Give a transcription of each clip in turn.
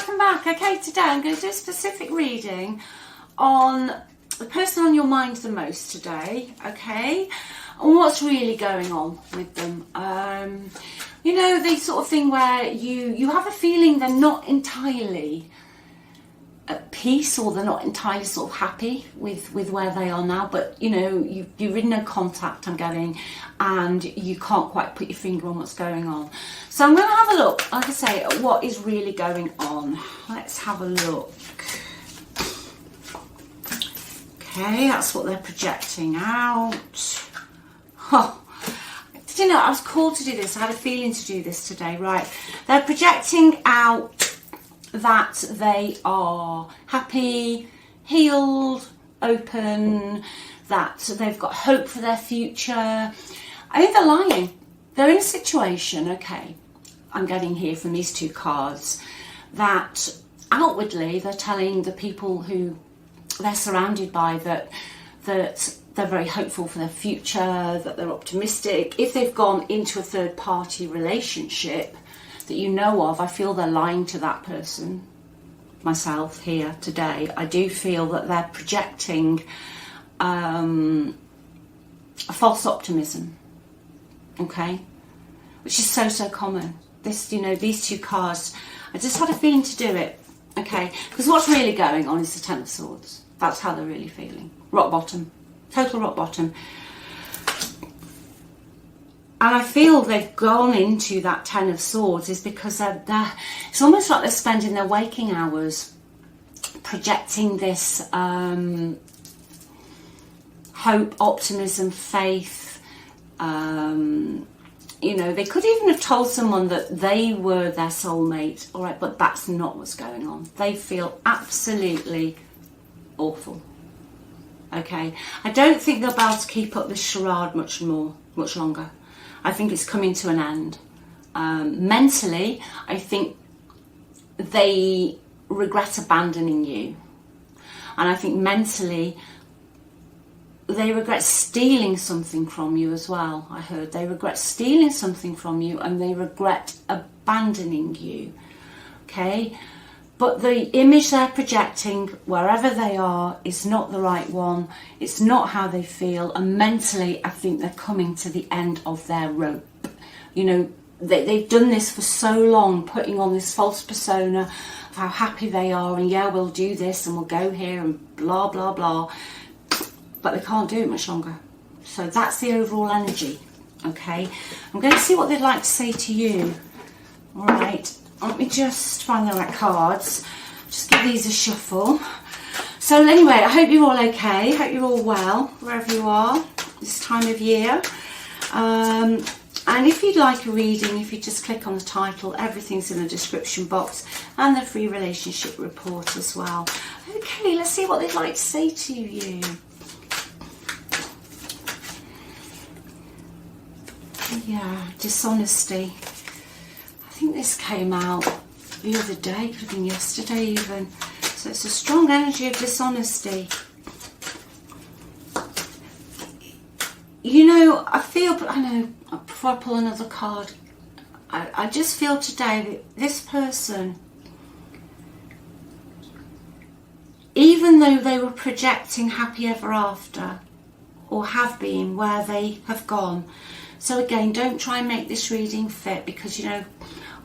welcome back. Okay, today I'm going to do a specific reading on the person on your mind the most today, okay, and what's really going on with them. You know, the sort of thing where you have a feeling they're not entirely at peace, or they're not entirely sort of happy with where they are now, but you know, you're in no contact, I'm getting, and you can't quite put your finger on what's going on. So I'm going to have a look, like I say, at what is really going on. Let's have a look. Okay, that's what they're projecting out. Oh, did you know, I was called to do this. I had a feeling to do this today. Right, they're projecting out that they are happy, healed, open, that they've got hope for their future. I think they're lying. They're in a situation, okay, I'm getting here from these two cards, that outwardly they're telling the people who they're surrounded by that they're very hopeful for their future, that they're optimistic. If they've gone into a third-party relationship that you know of, I feel they're lying to that person. Myself here today, I do feel that they're projecting a false optimism, okay, which is so common. This, you know, these two cards, I just had a feeling to do it, okay, because what's really going on is the Ten of Swords. That's how they're really feeling. Rock bottom, total rock bottom. And I feel they've gone into that Ten of Swords is because they're it's almost like they're spending their waking hours projecting this hope, optimism, faith. You know, they could even have told someone that they were their soulmate, all right, but that's not what's going on. They feel absolutely awful. Okay, I don't think they'll be able to keep up this charade much longer. I think it's coming to an end. Mentally, I think they regret abandoning you. And I think mentally, they regret stealing something from you as well. I heard they regret stealing something from you, and they regret abandoning you. Okay? But the image they're projecting, wherever they are, is not the right one. It's not how they feel. And mentally, I think they're coming to the end of their rope. You know, they've done this for so long, putting on this false persona of how happy they are. And yeah, we'll do this and we'll go here and blah, blah, blah. But they can't do it much longer. So that's the overall energy. Okay. I'm going to see what they'd like to say to you. All right. Let me just find the right cards. Just give these a shuffle. So anyway, I hope you're all okay. Hope you're all well, wherever you are this time of year. And if you'd like a reading, if you just click on the title, everything's in the description box, and the free relationship report as well. Okay, let's see what they'd like to say to you. Yeah, dishonesty. I think this came out the other day, could have been yesterday even. So it's a strong energy of dishonesty. You know, before I pull another card, I just feel today that this person, even though they were projecting happy ever after, or have been where they have gone. So again, don't try and make this reading fit, because, you know,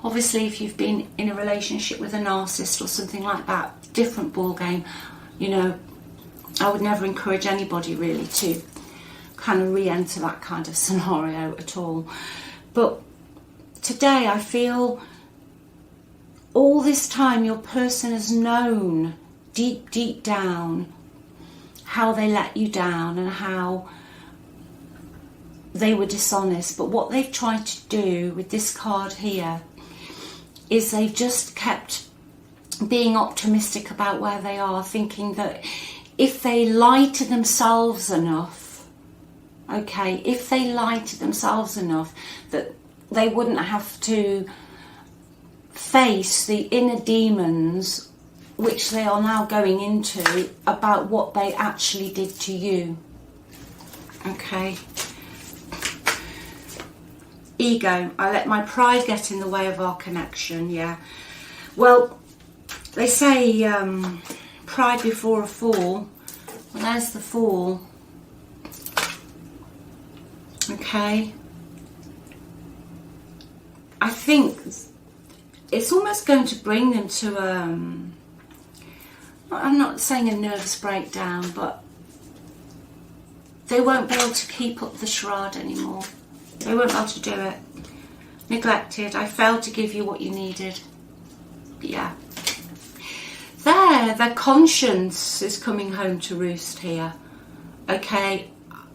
obviously, if you've been in a relationship with a narcissist or something like that, different ball game. You know, I would never encourage anybody really to kind of re-enter that kind of scenario at all. But today, I feel all this time your person has known deep down how they let you down and how they were dishonest. But what they've tried to do with this card here is they've just kept being optimistic about where they are, thinking that if they lie to themselves enough, okay, if they lie to themselves enough, that they wouldn't have to face the inner demons which they are now going into about what they actually did to you. Okay. Ego. I let my pride get in the way of our connection. Yeah. Well, They say pride before a fall. Well, there's the fall. Okay. I think it's almost going to bring them to I'm not saying a nervous breakdown, but they won't be able to keep up the charade anymore. They won't be able to do it. Neglected. I failed to give you what you needed. Yeah. Their conscience is coming home to roost here. Okay.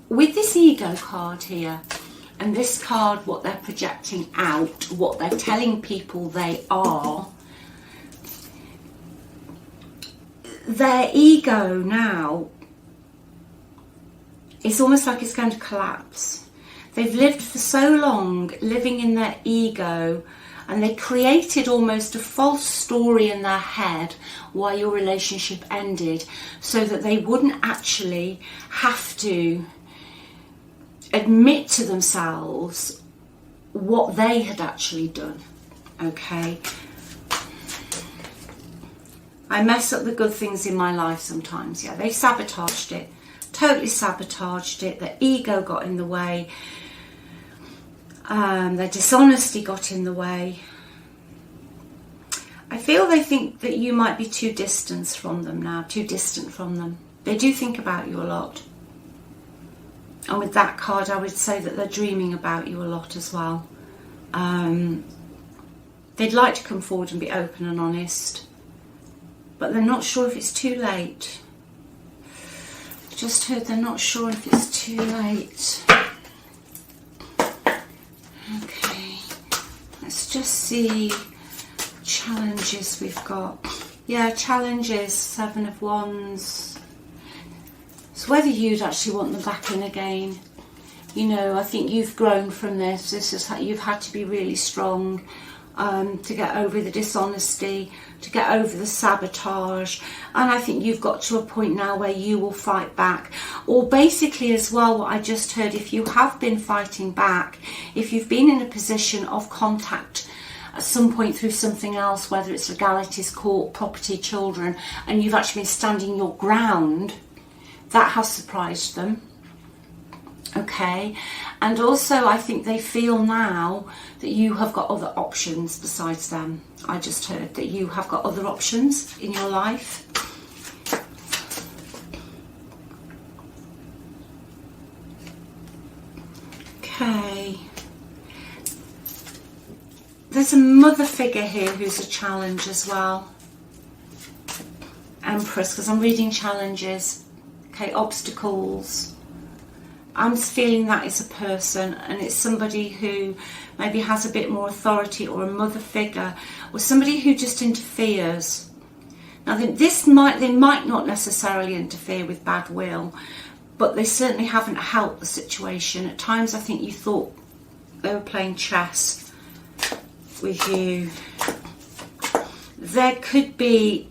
With this ego card here, and this card, what they're projecting out, what they're telling people they are, their ego now is almost like it's going to collapse. They've lived for so long living in their ego, and they created almost a false story in their head why your relationship ended, so that they wouldn't actually have to admit to themselves what they had actually done. Okay. I mess up the good things in my life sometimes. Yeah, they sabotaged it. Totally sabotaged it. Their ego got in the way. Their dishonesty got in the way. I feel they think that you might be too distant from them now. Too distant from them. They do think about you a lot. And with that card, I would say that they're dreaming about you a lot as well. They'd like to come forward and be open and honest, but they're not sure if it's too late. Just heard they're not sure if it's too late. Okay, let's just see challenges we've got. Yeah, challenges, 7 of Wands. So whether you'd actually want them back in again. You know, I think you've grown from this. This is how you've had to be really strong to get over the dishonesty, to get over the sabotage, and I think you've got to a point now where you will fight back. Or basically as well, what I just heard, if you have been fighting back, if you've been in a position of contact at some point through something else, whether it's legalities, court, property, children, and you've actually been standing your ground, that has surprised them. Okay, and also I think they feel now that you have got other options besides them. I just heard that you have got other options in your life. Okay, there's a mother figure here who's a challenge as well. Empress, because I'm reading challenges. Okay, obstacles. I'm feeling that is a person, and it's somebody who maybe has a bit more authority, or a mother figure, or somebody who just interferes. Now, they might not necessarily interfere with bad will, but they certainly haven't helped the situation. At times, I think you thought they were playing chess with you. There could be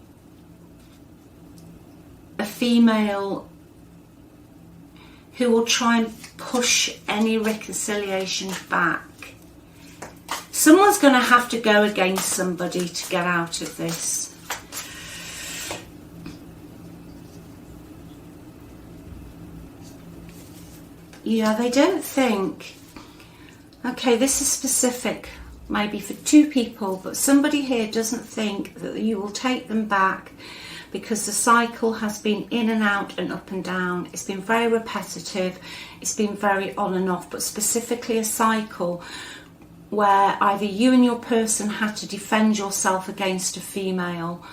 a female who will try and push any reconciliation back. Someone's going to have to go against somebody to get out of this. Yeah, they don't think. Okay, this is specific, maybe for 2 people, but somebody here doesn't think that you will take them back, because the cycle has been in and out and up and down. It's been very repetitive. It's been very on and off, but specifically a cycle where either you and your person had to defend yourself against a female,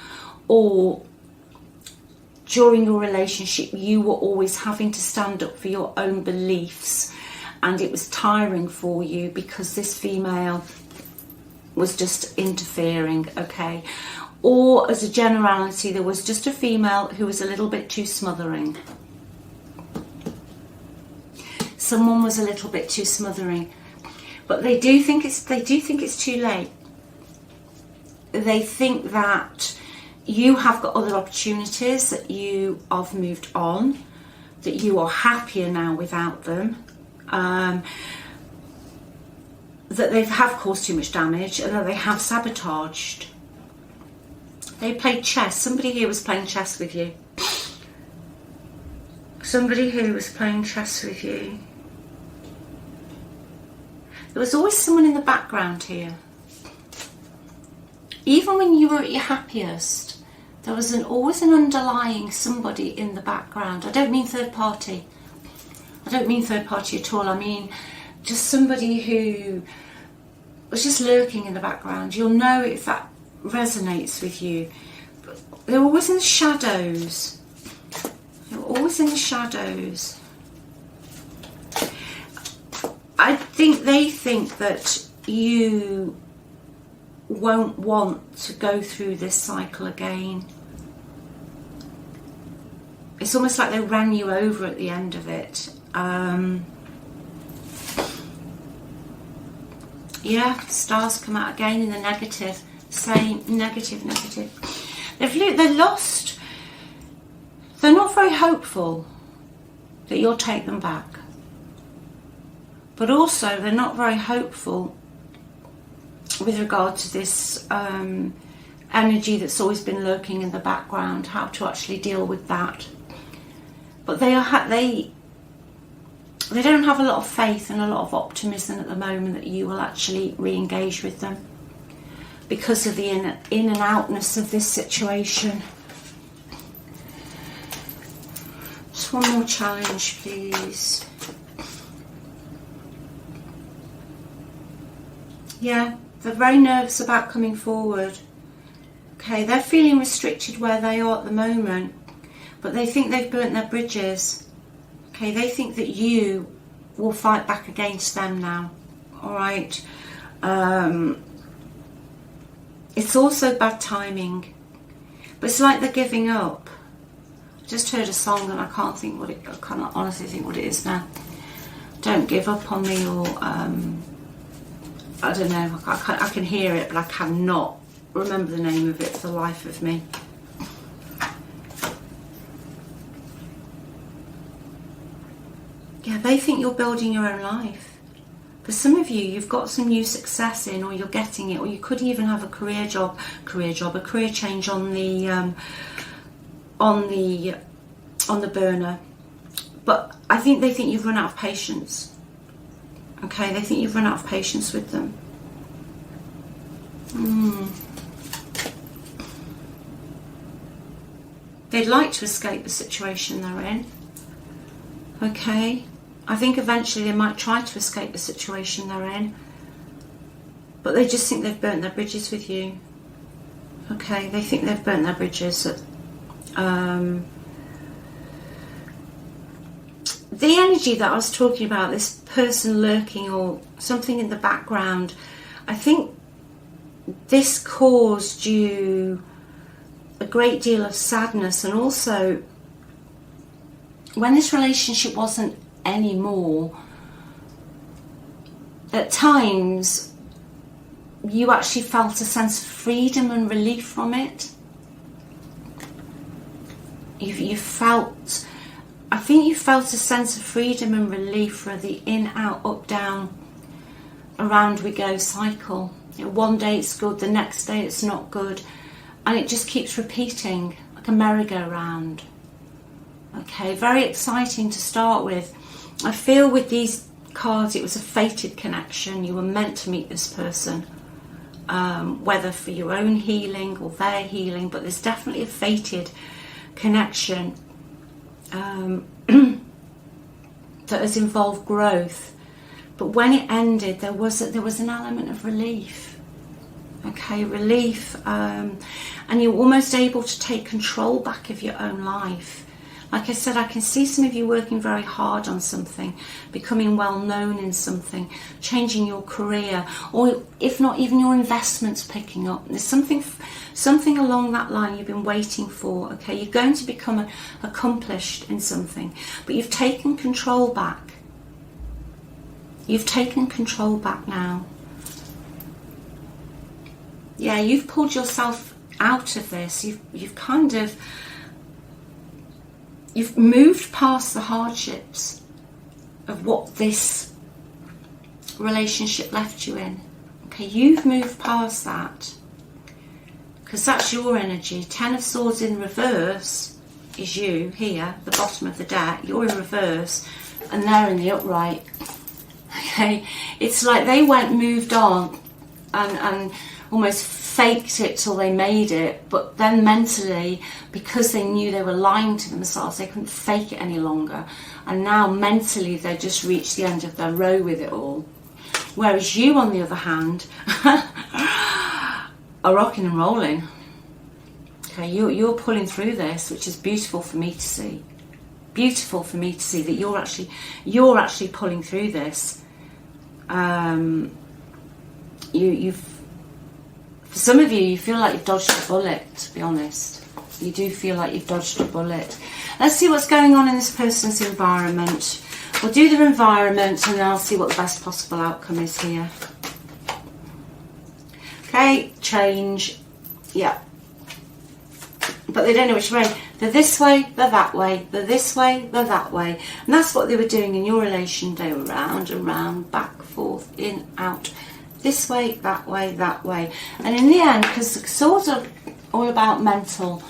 or during your relationship you were always having to stand up for your own beliefs, and it was tiring for you because this female was just interfering. Okay, or as a generality, there was just a female who was a little bit too smothering. Someone was a little bit too smothering, but they do think it's too late. They think that you have got other opportunities, that you have moved on, that you are happier now without them, that they have caused too much damage, and that they have sabotaged. They played chess. Somebody here was playing chess with you. Somebody who was playing chess with you. There was always someone in the background here. Even when you were at your happiest, there was always an underlying somebody in the background. I don't mean third party. I don't mean third party at all. I mean just somebody who was just lurking in the background. You'll know if that resonates with you. But they're always in the shadows. They're always in the shadows. I think they think that you won't want to go through this cycle again. It's almost like they ran you over at the end of it. Yeah, stars come out again in the negative. Same, negative. They're lost. They're not very hopeful that you'll take them back. But also, they're not very hopeful with regard to this energy that's always been lurking in the background, how to actually deal with that. But they don't have a lot of faith and a lot of optimism at the moment that you will actually re-engage with them because of the in and outness of this situation. Just one more challenge, please. Yeah, they're very nervous about coming forward. Okay, they're feeling restricted where they are at the moment, but they think they've burnt their bridges. Okay, they think that you will fight back against them now. Alright. It's also bad timing. But it's like they're giving up. I just heard a song and I cannot honestly think what it is now. Don't give up on me, or I don't know, I can hear it, but I cannot remember the name of it for the life of me. Yeah, they think you're building your own life. For some of you, you've got some new success in, or you're getting it, or you could even have a career change on the burner. But I think they think you've run out of patience. Okay, they think you've run out of patience with them. They'd like to escape the situation they're in. Okay, I think eventually they might try to escape the situation they're in, but they just think they've burnt their bridges with you. Okay, they think they've burnt their bridges. The energy that I was talking about, this person lurking or something in the background, I think this caused you a great deal of sadness. And also, when this relationship wasn't anymore, at times you actually felt a sense of freedom and relief from it. I think you felt a sense of freedom and relief for the in, out, up, down, around we go cycle. One day it's good, the next day it's not good, and it just keeps repeating like a merry-go-round. Okay, very exciting to start with. I feel with these cards it was a fated connection. You were meant to meet this person, whether for your own healing or their healing, but there's definitely a fated connection that has involved growth. But when it ended, there was an element of relief. Okay, relief, and you're almost able to take control back of your own life. Like I said, I can see some of you working very hard on something, becoming well known in something, changing your career, or if not even your investments picking up. There's something along that line you've been waiting for. Okay, you're going to become accomplished in something, but you've taken control back. You've taken control back now. Yeah, you've pulled yourself out of this. You've moved past the hardships of what this relationship left you in. Okay, you've moved past that. because that's your energy. 10 of Swords in reverse is you here, the bottom of the deck. You're in reverse and they're in the upright. Okay, it's like they moved on and almost faked it till they made it, but then mentally, because they knew they were lying to themselves, they couldn't fake it any longer, and now mentally they just reached the end of their row with it all. Whereas you, on the other hand, are rocking and rolling. Okay, you're pulling through this, which is beautiful for me to see. Beautiful for me to see that you're actually pulling through this. For some of you, you feel like you've dodged a bullet, to be honest. You do feel like you've dodged a bullet. Let's see what's going on in this person's environment. We'll do their environment and then I'll see what the best possible outcome is here. Okay, change. Yeah. But they don't know which way. They're this way, they're that way. They're this way, they're that way. And that's what they were doing in your relation. They were round and round, back, forth, in, out. This way, that way, that way. And in the end, because swords are all about mental,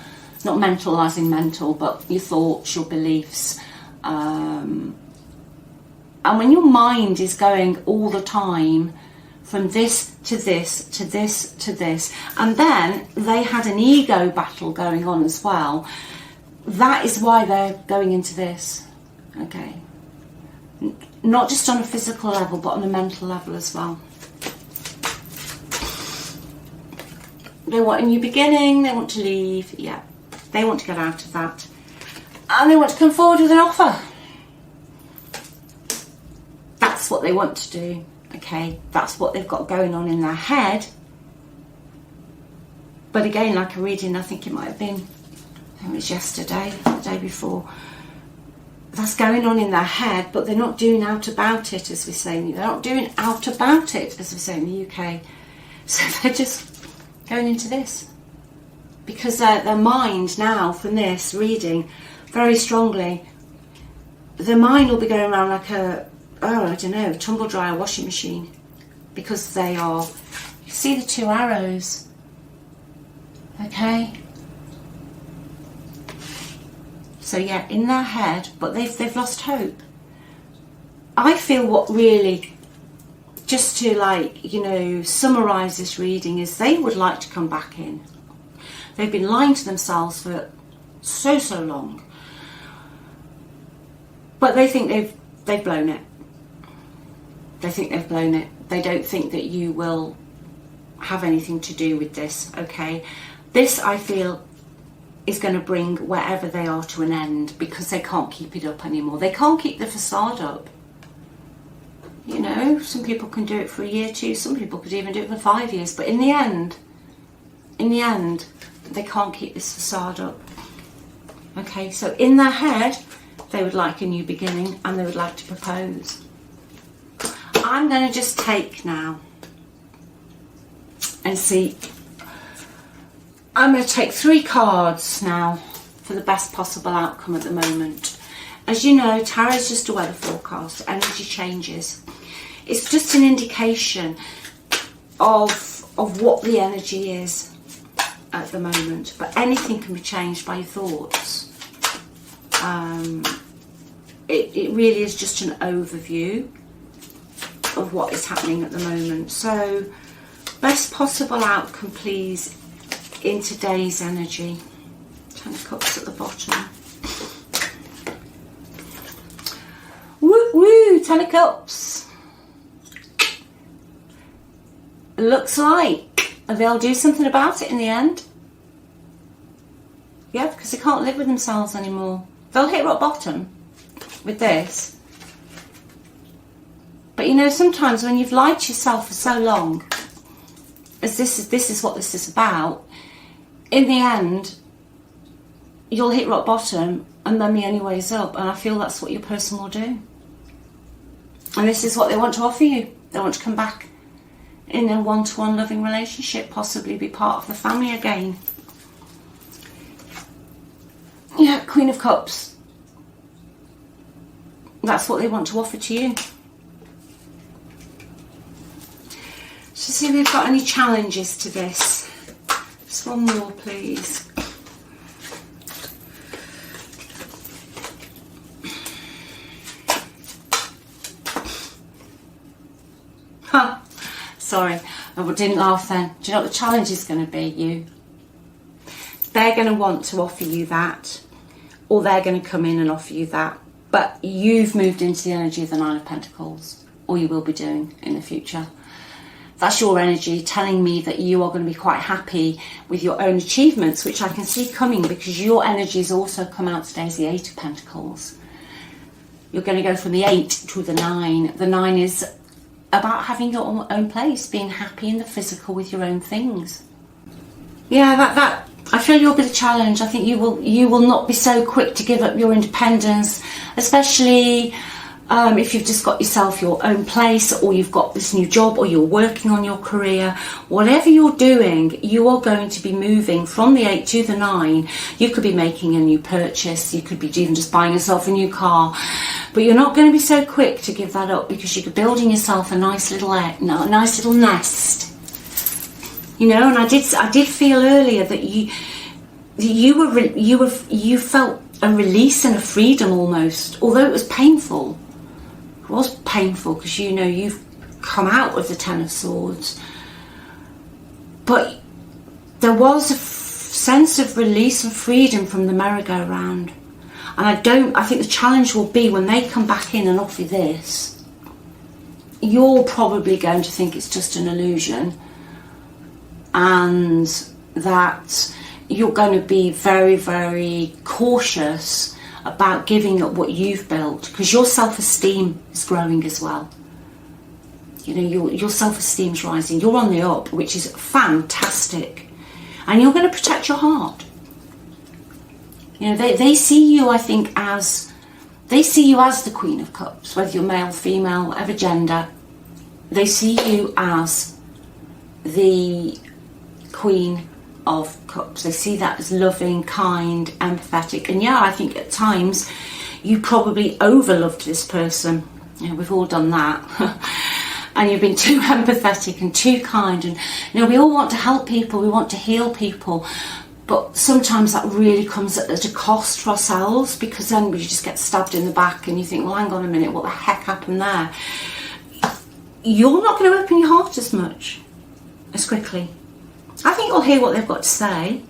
not mental as in mental, but your thoughts, your beliefs. And when your mind is going all the time from this to this, to this, to this, and then they had an ego battle going on as well, that is why they're going into this. Okay. Not just on a physical level, but on a mental level as well. They want a new beginning, they want to leave, yeah. They want to get out of that. And they want to come forward with an offer. That's what they want to do, okay? That's what they've got going on in their head. But again, like a reading, I think it might have been, it was yesterday, the day before. That's going on in their head, but they're not doing out about it, as we say. They're not doing out about it, as we say in the UK. So they're just going into this. Because their mind now, from this reading, very strongly, their mind will be going around like a, I don't know, tumble dryer, washing machine. Because they are, you see the two arrows, okay? So yeah, in their head, but they've lost hope. I feel what really, just to summarise this reading, is they would like to come back in. They've been lying to themselves for so long. But they think they've blown it. They think they've blown it. They don't think that you will have anything to do with this, okay? This, I feel, is going to bring wherever they are to an end, because they can't keep it up anymore. They can't keep the facade up. You know, some people can do it for a year, 2. Some people could even do it for 5 years. But in the end, they can't keep this facade up. Okay, so in their head, they would like a new beginning and they would like to propose. I'm going to just take now and see. I'm going to take 3 cards now for the best possible outcome at the moment. As you know, tarot is just a weather forecast. Energy changes. It's just an indication of what the energy is at the moment. But anything can be changed by your thoughts. It really is just an overview of what is happening at the moment. So, best possible outcome, please, in today's energy. 10 of Cups at the bottom. Woo woo, 10 of Cups. It looks like they'll do something about it in the end. Yeah, because they can't live with themselves anymore. They'll hit rock bottom with this. But you know, sometimes when you've lied to yourself for so long, as this is what this is about, in the end, you'll hit rock bottom and then the only way is up. And I feel that's what your person will do. And this is what they want to offer you. They want to come back in a one-to-one loving relationship, possibly be part of the family again. Yeah, Queen of Cups. That's what they want to offer to you. So see if we've got any challenges to this. Just one more, please. Sorry, I didn't laugh then. Do you know what the challenge is going to be? You. They're going to want to offer you that, or they're going to come in and offer you that. But you've moved into the energy of the Nine of Pentacles, or you will be doing in the future. That's your energy telling me that you are going to be quite happy with your own achievements, which I can see coming because your energy has also come out today as the Eight of Pentacles. You're going to go from the 8 to the 9. The 9 is about having your own place, being happy in the physical with your own things. Yeah, that I feel you'll be the challenge. I think you will not be so quick to give up your independence, especially if you've just got yourself your own place, or you've got this new job, or you're working on your career. Whatever you're doing, you are going to be moving from the 8 to the 9. You could be making a new purchase, you could be even just buying yourself a new car, but you're not going to be so quick to give that up because you're building yourself a nice little nest. You know, and I did feel earlier that you felt a release and a freedom almost, although it was painful. It was painful because you know you've come out of the Ten of Swords, but there was a sense of release and freedom from the merry-go-round. And I think the challenge will be when they come back in and offer this, you're probably going to think it's just an illusion, and that you're going to be very, very cautious about giving up what you've built, because your self-esteem is growing as well. You know, your self-esteem's rising. You're on the up, which is fantastic. And you're going to protect your heart. You know, they see you, I think, as the Queen of Cups, whether you're male, female, whatever gender. They see you as the Queen of Cups. They see that as loving, kind, empathetic. And yeah, I think at times you probably overloved this person. You know, we've all done that. And you've been too empathetic and too kind. And you know, we all want to help people, we want to heal people. But sometimes that really comes at a cost to ourselves, because then we just get stabbed in the back and you think, well, hang on a minute, what the heck happened there? You're not going to open your heart as much, as quickly. I think you'll hear what they've got to say.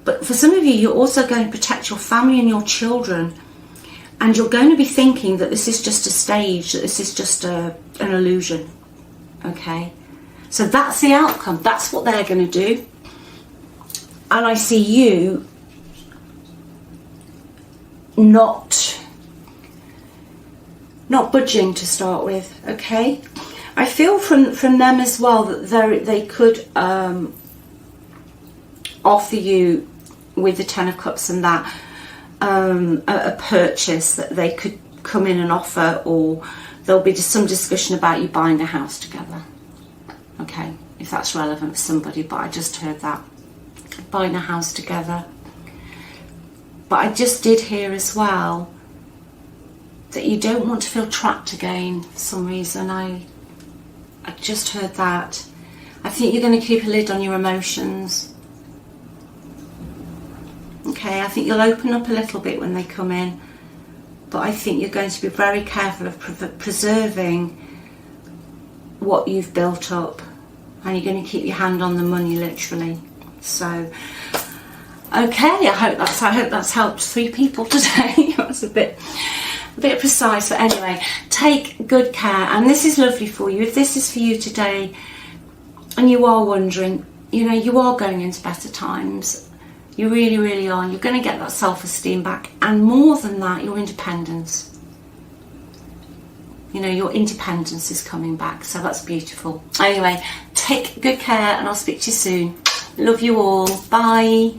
But for some of you, you're also going to protect your family and your children. And you're going to be thinking that this is just a stage, that this is just an illusion. Okay? So that's the outcome. That's what they're going to do. And I see you not budging to start with, okay? I feel from them as well that they could offer you, with the Ten of Cups and that, a purchase that they could come in and offer, or there'll be just some discussion about you buying a house together, okay? If that's relevant for somebody, but I just heard that. Buying a house together. But I just did hear as well that you don't want to feel trapped again for some reason. I just heard that. I think you're going to keep a lid on your emotions. Okay, I think you'll open up a little bit when they come in, but I think you're going to be very careful of preserving what you've built up, and you're going to keep your hand on the money, literally. So, okay, I hope that's helped 3 people today. That's a bit precise, but anyway, take good care. And this is lovely for you. If this is for you today, and you are wondering, you know, you are going into better times. You really, really are. You're going to get that self-esteem back, and more than that, your independence. You know, your independence is coming back, so that's beautiful. Anyway, take good care, and I'll speak to you soon. Love you all. Bye.